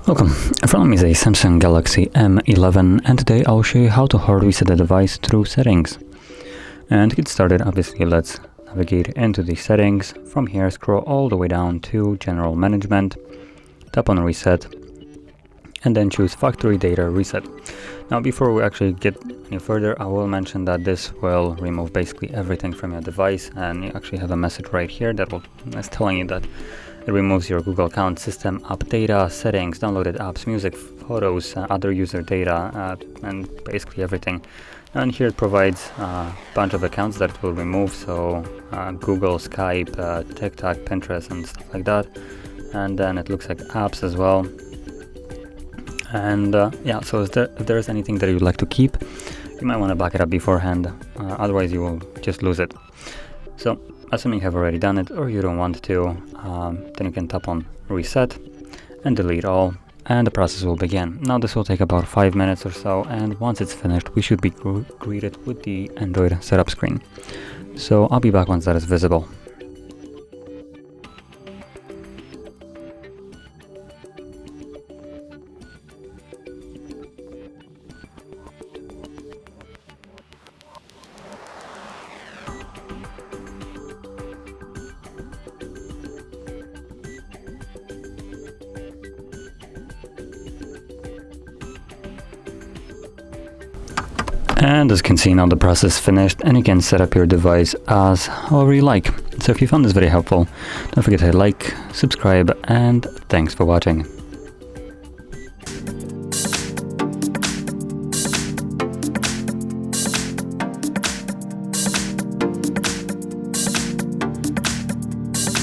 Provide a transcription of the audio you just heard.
Welcome, in front of me is a Samsung Galaxy M11 and today I'll show you how to hard reset the device through settings. And to get started, obviously let's navigate into the settings. From here, scroll all the way down to General Management, tap on Reset, and then choose Factory Data Reset. Now before we actually get any further, I will mention that this will remove basically everything from your device, and you actually have a message right here that's telling you that it removes your Google account, system, app data, settings, downloaded apps, music, photos, other user data, and basically everything. And here it provides a bunch of accounts that it will remove, so Google, Skype, TikTok, Pinterest, and stuff like that. And then it looks like apps as well. And yeah, so if there is anything that you'd like to keep, you might want to back it up beforehand, otherwise you will just lose it. So assuming you have already done it or you don't want to, then you can tap on Reset and delete all, and the process will begin. Now this will take about 5 minutes or so, and once it's finished we should be greeted with the Android setup screen. So I'll be back once that is visible. And as you can see, now the process is finished and you can set up your device as however you like. So if you found this video helpful, don't forget to hit like, subscribe, and thanks for watching.